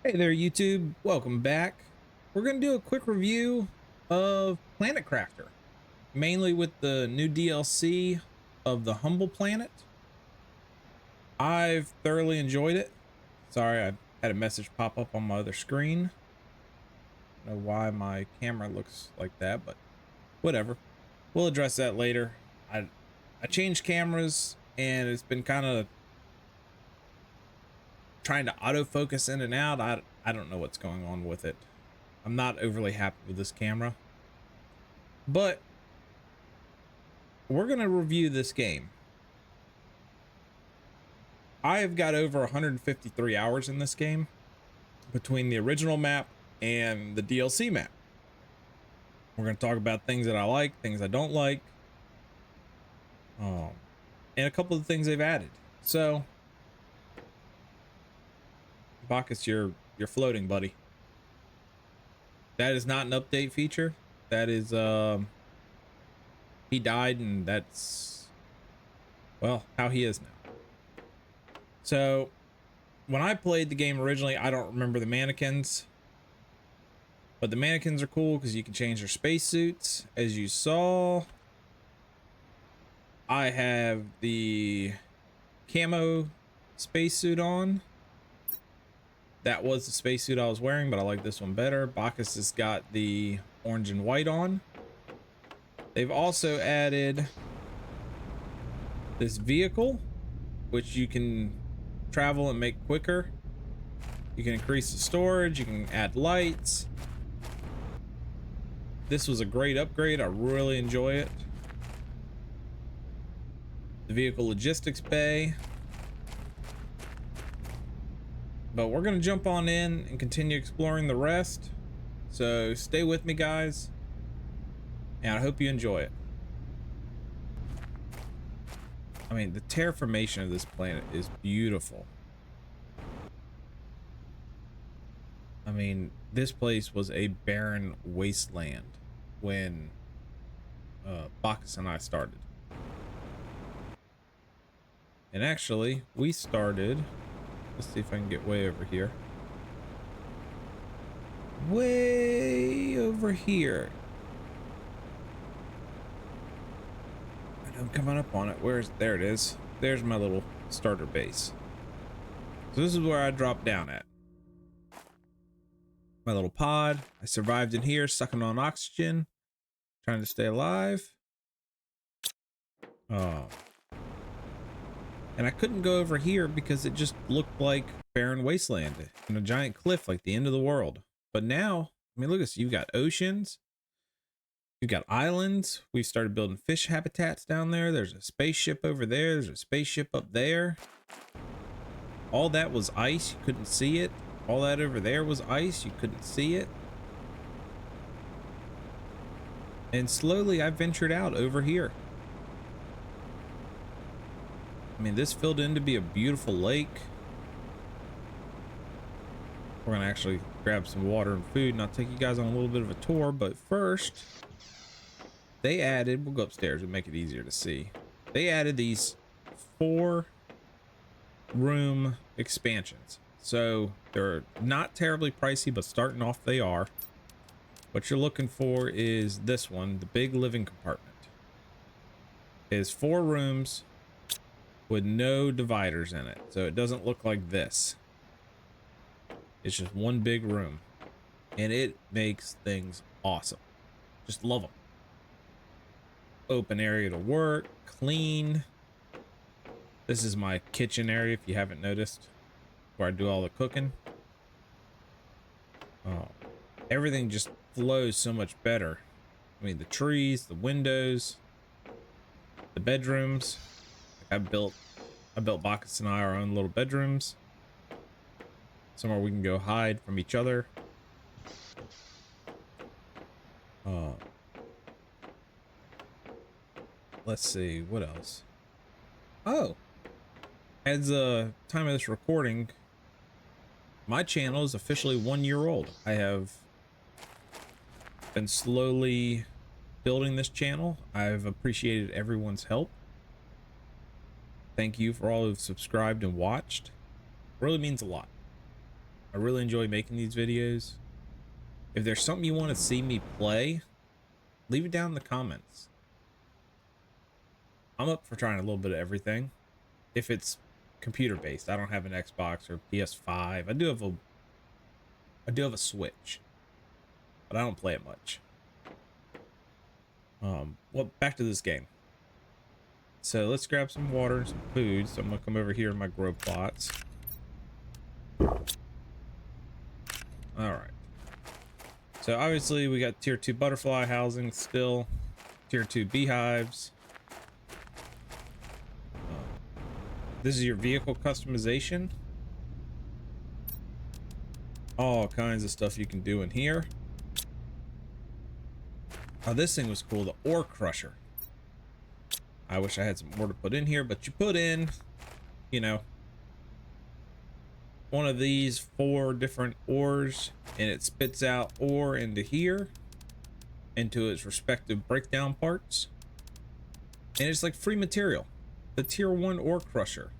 Hey there, YouTube. Welcome back. We're going to do a quick review of Planet Crafter, mainly with the new DLC of the Humble Planet. I've thoroughly enjoyed it. Sorry, I had a message pop up on my other screen. I don't know why my camera looks like that, but whatever. We'll address that later. I changed cameras and it's been kind of trying to autofocus in and out. I don't know what's going on with it. I'm not overly happy with this camera, but we're going to review this game. I have got over 153 hours in this game between the original map and the DLC map. We're going to talk about things that I like, things I don't like, and a couple of things they've added. So, Bacchus, you're floating, buddy. That is not an update feature. That is, he died, and that's, well, how he is now. So, when I played the game originally, I don't remember the mannequins, but the mannequins are cool because you can change their spacesuits. As you saw, I have the camo spacesuit on. That was the spacesuit I was wearing, but I like this one better. Bacchus has got the orange and white on. They've also added this vehicle, which you can travel and make quicker. You can increase the storage, you can add lights. This was a great upgrade. I really enjoy it. The vehicle logistics bay. But we're going to jump on in and continue exploring the rest. So stay with me, guys. And I hope you enjoy it. I mean, the terraformation of this planet is beautiful. I mean, this place was a barren wasteland when Bacchus and I started. And actually, we started... Let's see if I can get way over here. Way over here. And I'm coming up on it. There it is. There's my little starter base. So this is where I dropped down at. My little pod. I survived in here, sucking on oxygen, trying to stay alive. Oh. And I couldn't go over here because it just looked like barren wasteland and a giant cliff like the end of the world. But now, I mean, look at this. You've got oceans. You've got islands. We've started building fish habitats down there. There's a spaceship over there. There's a spaceship up there. All that was ice. You couldn't see it. All that over there was ice. You couldn't see it. And slowly I ventured out over here. I mean, this filled in to be a beautiful lake. We're gonna actually grab some water and food and I'll take you guys on a little bit of a tour, but first they added, we'll go upstairs and make it easier to see. They added these 4-room expansions. So they're not terribly pricey, but starting off they are. What you're looking for is this one, the big living compartment. It is 4 rooms with no dividers in it, so it doesn't look like this. It's just one big room, and it makes things awesome. Just love them. Open area to work, clean. This is my kitchen area, if you haven't noticed, where I do all the cooking. Oh, everything just flows so much better. I mean, the trees, the windows, the bedrooms. I built Bacchus and I our own little bedrooms. Somewhere we can go hide from each other. Let's see, what else? Oh, as the time of this recording, my channel is officially 1 year old. I have been slowly building this channel. I've appreciated everyone's help. Thank you for all who've subscribed and watched. It really means a lot. I really enjoy making these videos. If there's something you want to see me play, leave it down in the comments. I'm up for trying a little bit of everything. If it's computer based, I don't have an Xbox or PS5. I do have a Switch, but I don't play it much. Well, back to this game. So let's grab some water and some food. So I'm gonna come over here in my grow plots. All right. So obviously we got tier 2 butterfly housing still, tier 2 beehives. This is your vehicle customization. All kinds of stuff you can do in here. Oh, this thing was cool, the ore crusher. I wish I had some more to put in here, but you put in, you know, one of these 4 different ores, and it spits out ore into here, into its respective breakdown parts. And it's like free material. The tier 1 ore crusher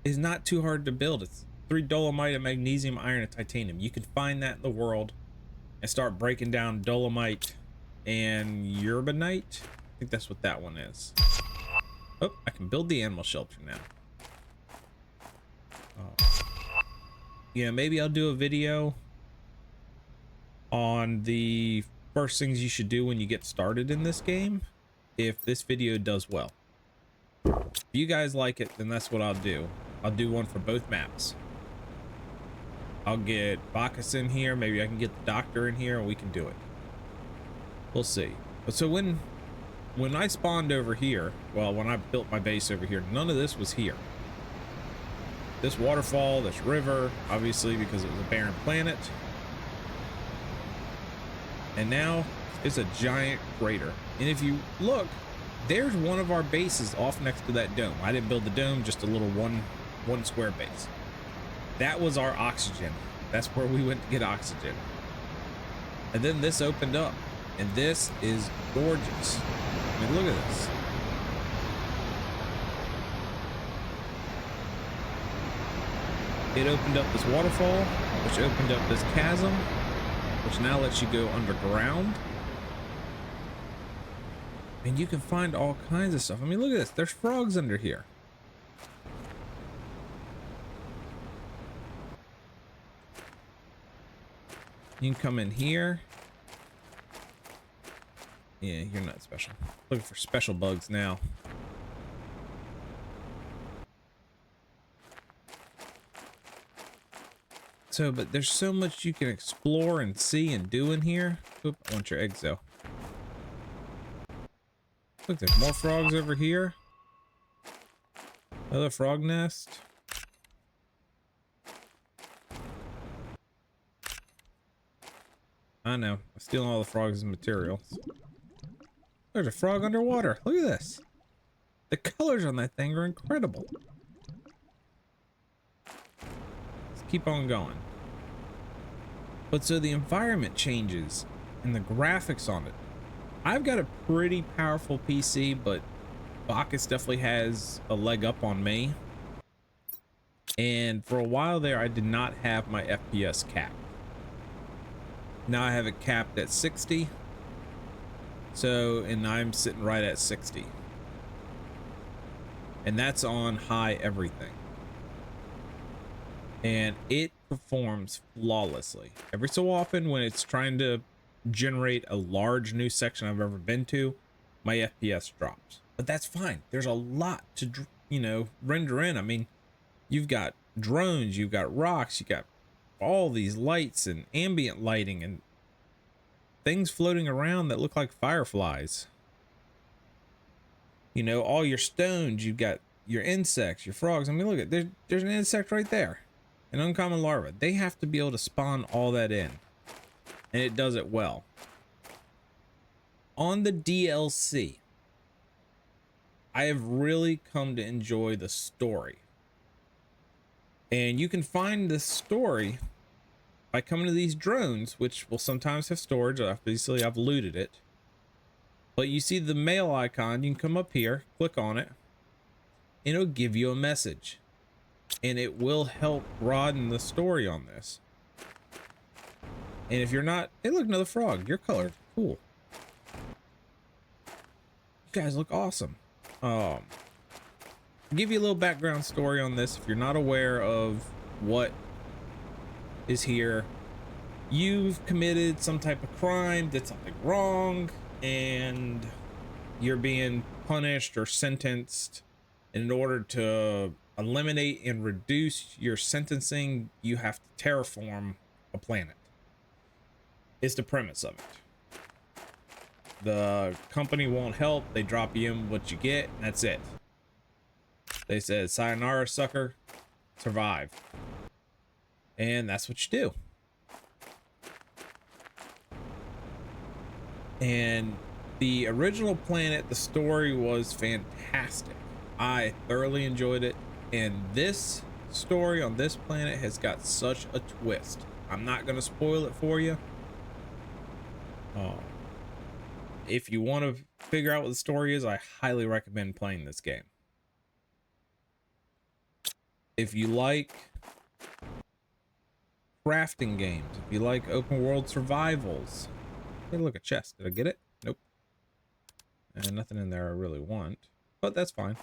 is not too hard to build. It's 3 dolomite, a magnesium, iron, and titanium. You can find that in the world and start breaking down dolomite and urbinite. I think that's what that one is. Oh, I can build the animal shelter now. Oh. Yeah, maybe I'll do a video on the first things you should do when you get started in this game, if this video does well. If you guys like it, then that's what I'll do. I'll do one for both maps. I'll get Bacchus in here. Maybe I can get the doctor in here and we can do it. We'll see. But so when I spawned over here, well, when I built my base over here, none of this was here. This waterfall, this river, obviously because it was a barren planet. And now it's a giant crater. And if you look, there's one of our bases off next to that dome. I didn't build the dome, just a little one square base. That was our oxygen. That's where we went to get oxygen. And then this opened up, and this is gorgeous. I mean, look at this. It opened up this waterfall, which opened up this chasm, which now lets you go underground. And you can find all kinds of stuff. I mean, look at this. There's frogs under here. You can come in here. Yeah, you're not special. Looking for special bugs now. So, but there's so much you can explore and see and do in here. Oop, I want your eggs though. Look, there's more frogs over here. Another frog nest. I know. I'm stealing all the frogs' materials. There's a frog underwater. Look at this. The colors on that thing are incredible. Let's keep on going. But so the environment changes and the graphics on it. I've got a pretty powerful PC, but Bacchus definitely has a leg up on me. And for a while there, I did not have my FPS capped. Now I have it capped at 60. So, and I'm sitting right at 60. And that's on high everything. And it performs flawlessly. Every so often when it's trying to generate a large new section I've ever been to, my FPS drops. But that's fine. There's a lot to, you know, render in. I mean, you've got drones, you've got rocks, you got all these lights and ambient lighting and things floating around that look like fireflies. You know, all your stones, you've got your insects, your frogs. I mean, look at, there's an insect right there, an uncommon larva. They have to be able to spawn all that in, and it does it well. On the DLC, I have really come to enjoy the story. And you can find the story by coming to these drones, which will sometimes have storage. Obviously, I've looted it. But you see the mail icon, you can come up here, click on it, and it'll give you a message. and it will help broaden the story on this. And if you're not, hey, look, another frog. You're colored. Cool. You guys look awesome. I'll give you a little background story on this. If you're not aware of what is here, you've committed some type of crime, did something wrong, and you're being punished or sentenced. In order to eliminate and reduce your sentencing, you have to terraform a planet. It's the premise of it. The company won't help. They drop you in what you get, and that's it. They said, sayonara, sucker, survive. And that's what you do. And the original planet, the story was fantastic. I thoroughly enjoyed it. And this story on this planet has got such a twist. I'm not going to spoil it for you. If you want to figure out what the story is, I highly recommend playing this game. If you like crafting games, if you like open world survivals. Hey, look, a chest. Did I get it? Nope. And nothing in there I really want, but that's fine.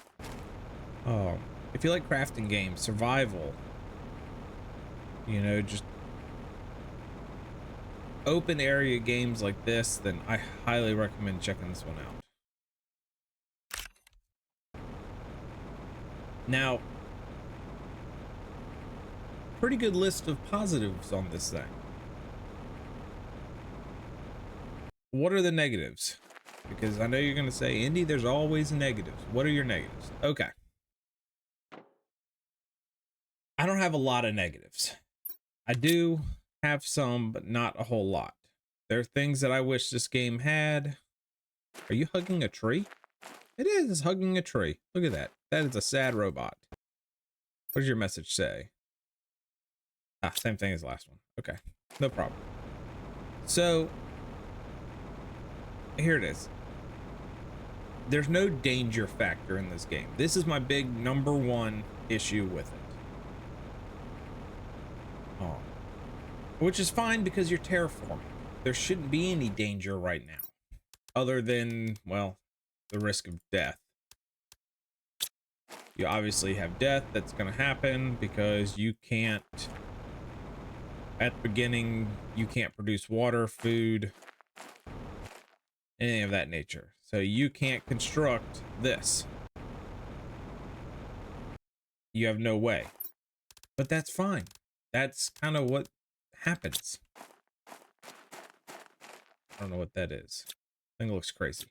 If you like crafting games, survival, you know, just open area games like this, then I highly recommend checking this one out. Now, pretty good list of positives on this thing. What are the negatives? Because I know you're going to say, Indy, there's always negatives. What are your negatives? Okay. I don't have a lot of negatives. I do have some, but not a whole lot. There are things that I wish this game had. Are you hugging a tree? It is. It's hugging a tree. Look at that. That is a sad robot. What does your message say? Ah, same thing as the last one. Okay. No problem. So, here it is. There's no danger factor in this game. This is my big #1 issue with it. Which is fine because you're terraforming. There shouldn't be any danger right now. Other than, well, the risk of death. You obviously have death that's going to happen because you can't, at the beginning, you can't produce water, food, anything of that nature. So you can't construct this. You have no way. But that's fine. That's kind of what happens. I don't know what that is. Thing looks crazy.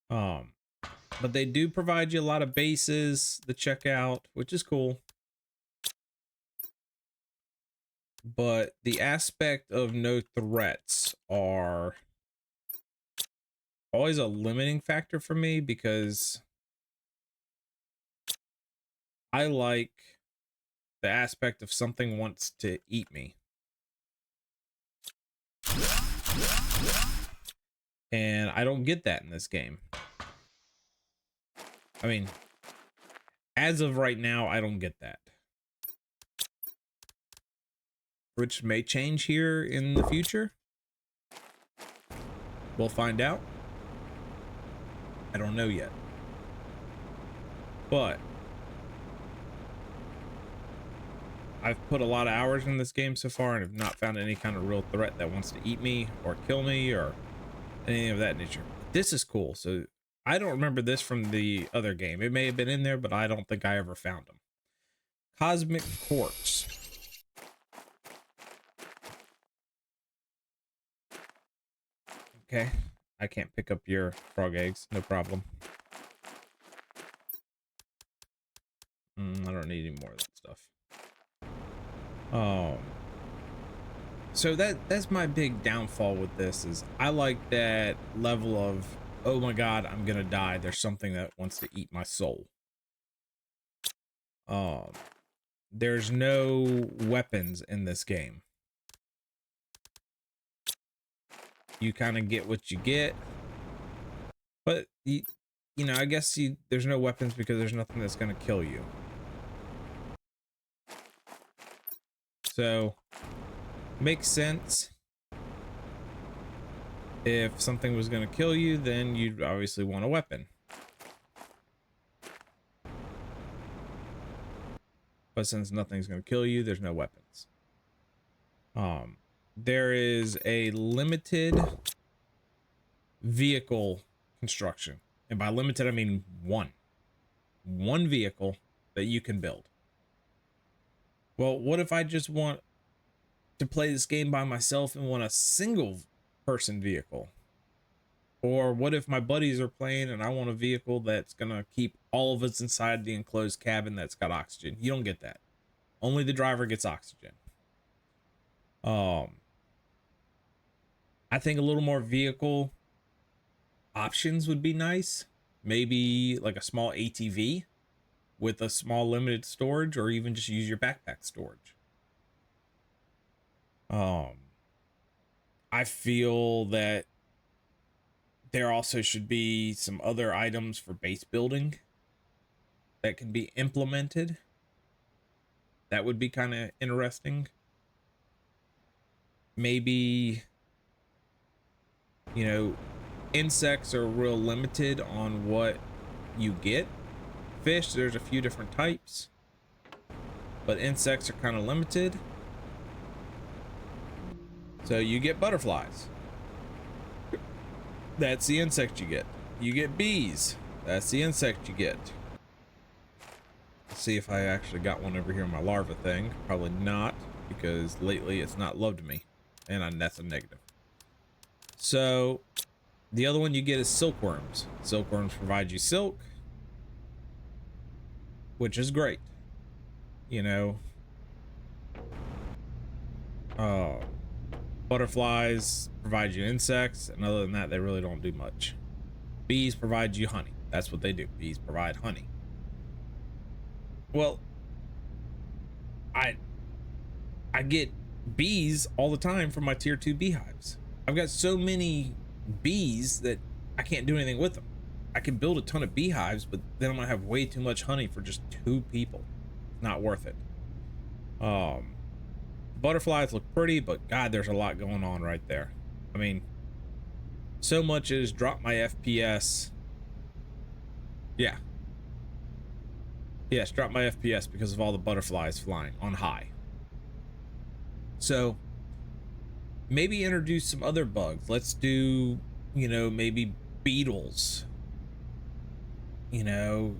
But they do provide you a lot of bases to check out, which is cool. But the aspect of no threats are always a limiting factor for me, because I like the aspect of something wants to eat me. And I don't get that in this game. I mean, as of right now, I don't get that. Which may change here in the future. We'll find out. I don't know yet. But I've put a lot of hours in this game so far and have not found any kind of real threat that wants to eat me or kill me or anything of that nature. This is cool. So I don't remember this from the other game. It may have been in there, but I don't think I ever found them. Cosmic Quartz. Okay. I can't pick up your frog eggs. No problem. I don't need any more of that stuff. So that's my big downfall with this, is I like that level of, oh my god, I'm gonna die, there's something that wants to eat my soul. There's no weapons in this game. You kind of get what you get, but you know, I guess there's no weapons because there's nothing that's gonna kill you. So makes sense. If something was going to kill you, then you'd obviously want a weapon. But since nothing's going to kill you, there's no weapons. There is a limited vehicle construction. And by limited, I mean one vehicle that you can build. Well, what if I just want to play this game by myself and want a single person vehicle? Or what if my buddies are playing and I want a vehicle that's gonna keep all of us inside the enclosed cabin that's got oxygen? You don't get that. Only the driver gets oxygen. I think a little more vehicle options would be nice. Maybe like a small ATV with a small limited storage, or even just use your backpack storage. I feel that there also should be some other items for base building that can be implemented. That would be kind of interesting. Maybe, you know, insects are real limited on what you get. Fish, there's a few different types, but insects are kind of limited. So you get butterflies. That's the insect you get. You get bees. That's the insect you get. Let's see if I actually got one over here on my larva thing. Probably not, because lately it's not loved me, and that's a negative. So the other one you get is silkworms. Silkworms provide you silk, which is great. You know, butterflies provide you insects, and other than that, they really don't do much. Bees provide you honey. That's what they do. Bees provide honey. Well, I get bees all the time from my tier 2 beehives. I've got so many bees that I can't do anything with them. I can build a ton of beehives, but then I'm gonna have way too much honey for just 2 people. Not worth it. Butterflies look pretty, but God, there's a lot going on right there. I mean, so much as drop my FPS. Yeah. Yes, drop my FPS because of all the butterflies flying on high. So maybe introduce some other bugs. Let's do, you know, maybe beetles. You know,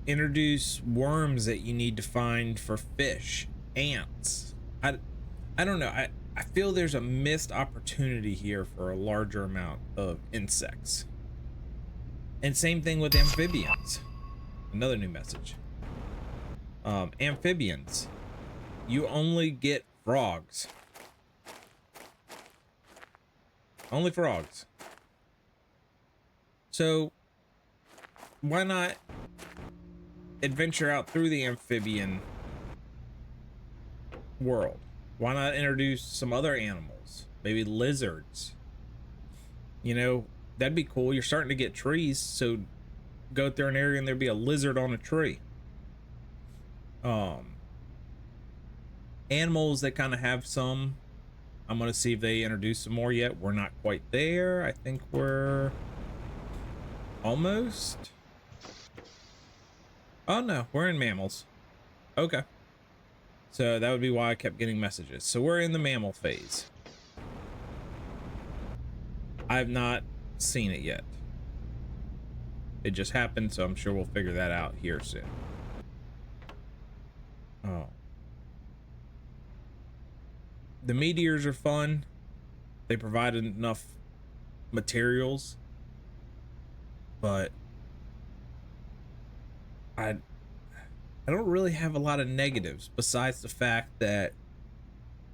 introduce worms that you need to find for fish, ants. I don't know. I feel there's a missed opportunity here for a larger amount of insects. And same thing with amphibians. Another new message. Amphibians. You only get frogs. Only frogs. So why not adventure out through the amphibian world? Why not introduce some other animals? Maybe lizards. You know, that'd be cool. You're starting to get trees, so go through an area and there'd be a lizard on a tree. Animals that kind of have some. I'm gonna see if they introduce some more yet. We're not quite there. I think we're almost. Oh no, we're in mammals. Okay. So that would be why I kept getting messages. So we're in the mammal phase. I've not seen it yet. It just happened, so I'm sure we'll figure that out here soon. Oh. The meteors are fun. They provided enough materials, but I don't really have a lot of negatives besides the fact that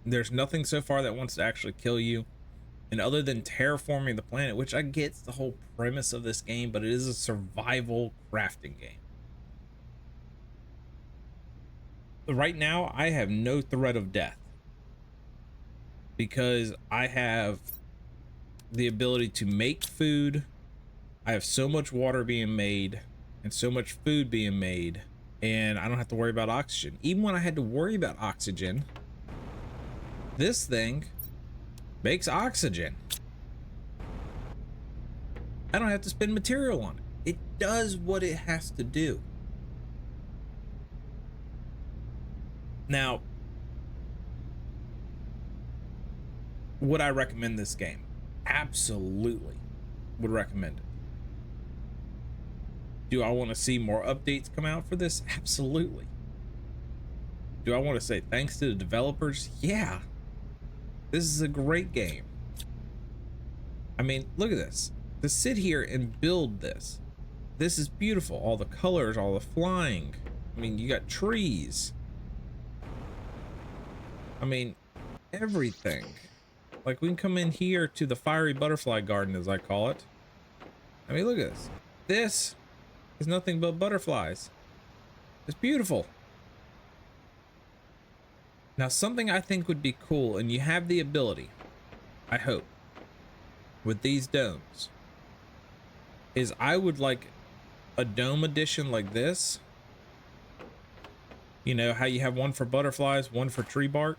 there's nothing so far that wants to actually kill you. And other than terraforming the planet, which I get the whole premise of this game, but it is a survival crafting game. Right now, I have no threat of death because I have the ability to make food. I have so much water being made and so much food being made, and I don't have to worry about oxygen. Even when I had to worry about oxygen, This thing makes oxygen. I don't have to spend material on it. It does what it has to do. Now, would I recommend this game? Absolutely would recommend it. Do I want to see more updates come out for this? Absolutely. Do I want to say thanks to the developers? Yeah. This is a great game. I mean, look at this. To sit here and build this. This is beautiful. All the colors, all the flying. I mean, you got trees. I mean, everything. Like, we can come in here to the fiery butterfly garden, as I call it. I mean, look at this. This is nothing but butterflies. It's beautiful. Now, something I think would be cool, and you have the ability, I hope, with these domes, is I would like a dome edition like this. You know how you have one for butterflies, one for tree bark?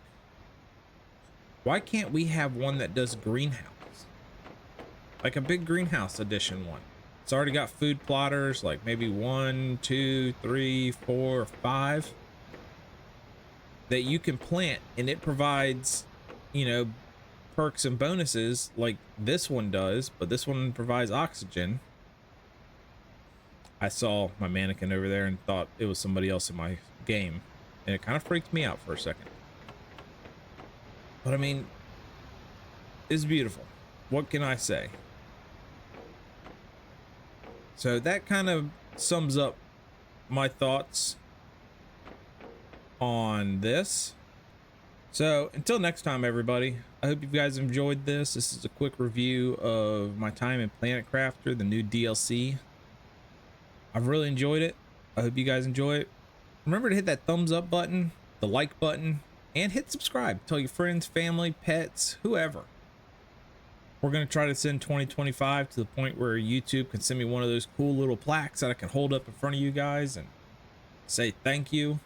Why can't we have one that does greenhouse? Like a big greenhouse edition one. It's already got food plotters, like maybe 1, 2, 3, 4, 5 that you can plant, and it provides, you know, perks and bonuses like this one does, but this one provides oxygen. I saw my mannequin over there and thought it was somebody else in my game, and it kind of freaked me out for a second. But I mean, it's beautiful. What can I say? So that kind of sums up my thoughts on this. So until next time, everybody, I hope you guys enjoyed this. This is a quick review of my time in Planet Crafter, the new DLC. I've really enjoyed it. I hope you guys enjoy it. Remember to hit that thumbs up button, the like button, and hit subscribe. Tell your friends, family, pets, whoever. We're going to try to send 2025 to the point where YouTube can send me one of those cool little plaques that I can hold up in front of you guys and say thank you.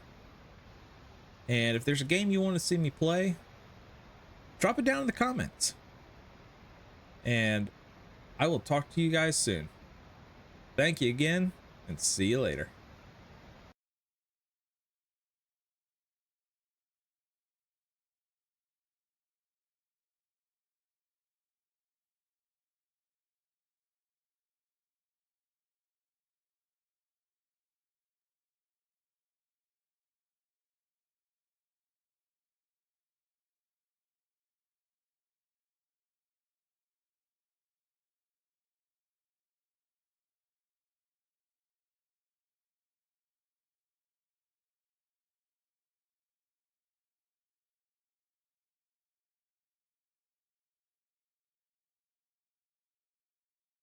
And if there's a game you want to see me play, drop it down in the comments. And I will talk to you guys soon. Thank you again, and see you later.